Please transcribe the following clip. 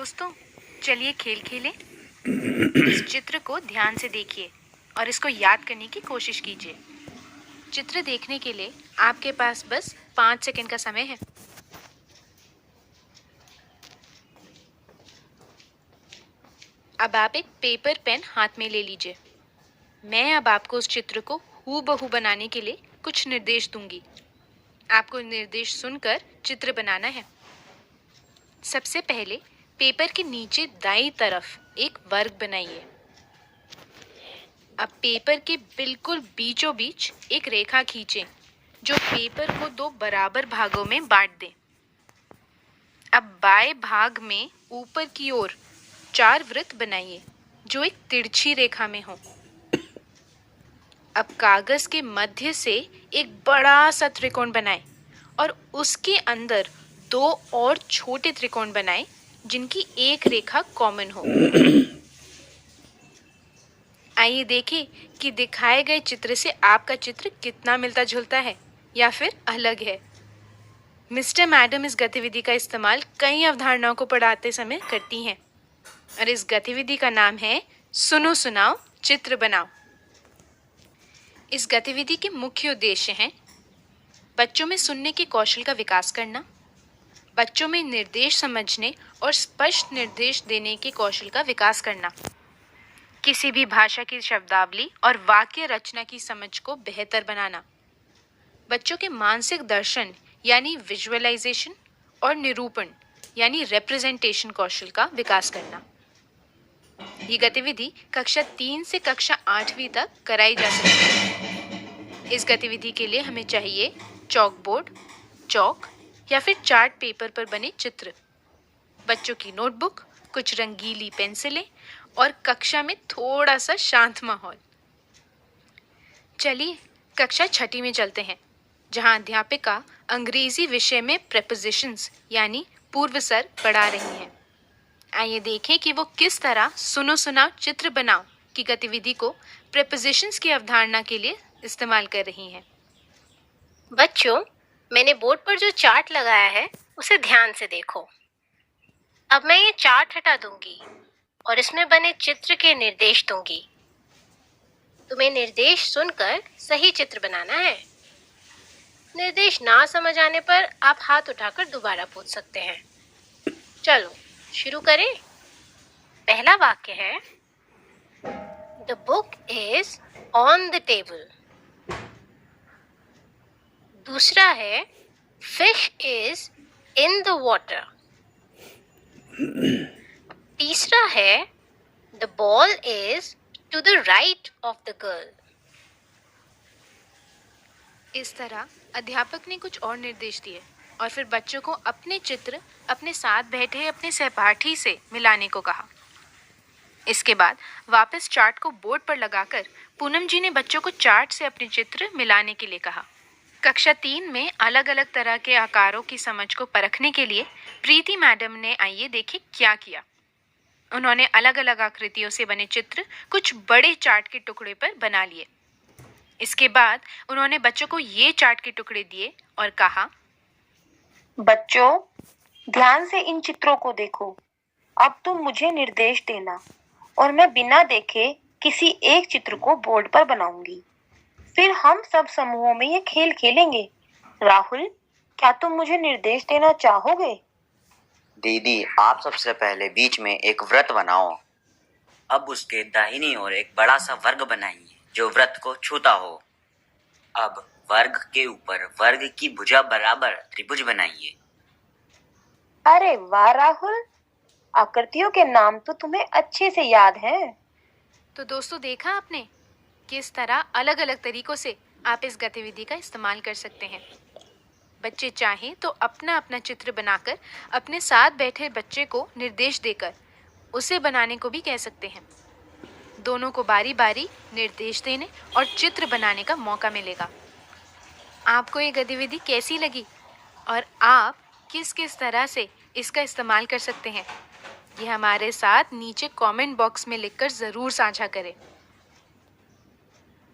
दोस्तों, चलिए खेल खेलें। इस चित्र को ध्यान से देखिए और इसको याद करने की कोशिश कीजिए। चित्र देखने के लिए आपके पास बस 5 सेकंड का समय है। अब आप एक पेपर पेन हाथ में ले लीजिए। मैं अब आपको उस चित्र को हूबहू बनाने के लिए कुछ निर्देश दूंगी। आपको निर्देश सुनकर चित्र बनाना है। सबसे पहले पेपर के नीचे दाईं तरफ एक वर्ग बनाइए। अब पेपर के बिल्कुल बीचों बीच एक रेखा खींचें जो पेपर को 2 बराबर भागों में बांट दे। अब बाएं भाग में ऊपर की ओर 4 वृत्त बनाइए जो एक तिरछी रेखा में हो। अब कागज के मध्य से एक बड़ा सा त्रिकोण बनाएं और उसके अंदर 2 और छोटे त्रिकोण बनाएं जिनकी एक रेखा कॉमन हो। आइए देखें कि दिखाए गए चित्र से आपका चित्र कितना मिलता जुलता है या फिर अलग है। मिस्टर मैडम इस गतिविधि का इस्तेमाल कई अवधारणाओं को पढ़ाते समय करती हैं और इस गतिविधि का नाम है सुनो सुनाओ चित्र बनाओ। इस गतिविधि के मुख्य उद्देश्य हैं बच्चों में सुनने के कौशल का विकास करना, बच्चों में निर्देश समझने और स्पष्ट निर्देश देने के कौशल का विकास करना, किसी भी भाषा की शब्दावली और वाक्य रचना की समझ को बेहतर बनाना, बच्चों के मानसिक दर्शन यानी विजुअलाइजेशन और निरूपण यानी रिप्रेजेंटेशन कौशल का विकास करना। ये गतिविधि कक्षा 3 से कक्षा 8वीं तक कराई जा सकती है। इस गतिविधि के लिए हमें चाहिए चॉक बोर्ड, चॉक या फिर चार्ट पेपर पर बने चित्र, बच्चों की नोटबुक, कुछ रंगीली पेंसिलें और कक्षा में थोड़ा सा शांत माहौल। चलिए कक्षा 6ठी में चलते हैं जहां अध्यापिका अंग्रेजी विषय में प्रेपोजिशंस यानी पूर्वसर्ग पढ़ा रही हैं। आइए देखें कि वो किस तरह सुनो सुनाओ चित्र बनाओ की गतिविधि को प्रेपोजिशंस की अवधारणा के लिए इस्तेमाल कर रही हैं। बच्चों, मैंने बोर्ड पर जो चार्ट लगाया है उसे ध्यान से देखो। अब मैं ये चार्ट हटा दूंगी और इसमें बने चित्र के निर्देश दूंगी। तुम्हें निर्देश सुनकर सही चित्र बनाना है। निर्देश ना समझ आने पर आप हाथ उठाकर दोबारा पूछ सकते हैं। चलो शुरू करें। पहला वाक्य है The book is on the table। दूसरा है Fish is in the water। तीसरा है The ball is to the right of the girl। इस तरह अध्यापक ने कुछ और निर्देश दिए और फिर बच्चों को अपने चित्र अपने साथ बैठे अपने सहपाठी से मिलाने को कहा। इसके बाद वापस चार्ट को बोर्ड पर लगाकर पूनम जी ने बच्चों को चार्ट से अपने चित्र मिलाने के लिए कहा। कक्षा 3 में अलग अलग तरह के आकारों की समझ को परखने के लिए प्रीति मैडम ने आइए देखें क्या किया। उन्होंने अलग अलग आकृतियों से बने चित्र कुछ बड़े चार्ट के टुकड़े पर बना लिए। इसके बाद उन्होंने बच्चों को ये चार्ट के टुकड़े दिए और कहा, बच्चों ध्यान से इन चित्रों को देखो। अब तुम मुझे निर्देश देना और मैं बिना देखे किसी एक चित्र को बोर्ड पर बनाऊंगी। फिर हम सब समूहों में ये खेल खेलेंगे। राहुल, क्या तुम मुझे निर्देश देना चाहोगे? दीदी, आप सबसे पहले बीच में एक वृत्त बनाओ। अब उसके दाहिनी ओर एक बड़ा सा वर्ग बनाइए जो वृत्त को छूता हो। अब वर्ग के ऊपर वर्ग की भुजा बराबर त्रिभुज बनाइए। अरे वाह राहुल, आकृतियों के नाम तो तुम्हें अच्छे से याद हैं। तो दोस्तों देखा आपने किस तरह अलग अलग तरीकों से आप इस गतिविधि का इस्तेमाल कर सकते हैं। बच्चे चाहें तो अपना अपना चित्र बनाकर अपने साथ बैठे बच्चे को निर्देश देकर उसे बनाने को भी कह सकते हैं। दोनों को बारी बारी निर्देश देने और चित्र बनाने का मौका मिलेगा। आपको ये गतिविधि कैसी लगी और आप किस किस तरह से इसका इस्तेमाल कर सकते हैं, ये हमारे साथ नीचे कमेंट बॉक्स में लिखकर ज़रूर साझा करें।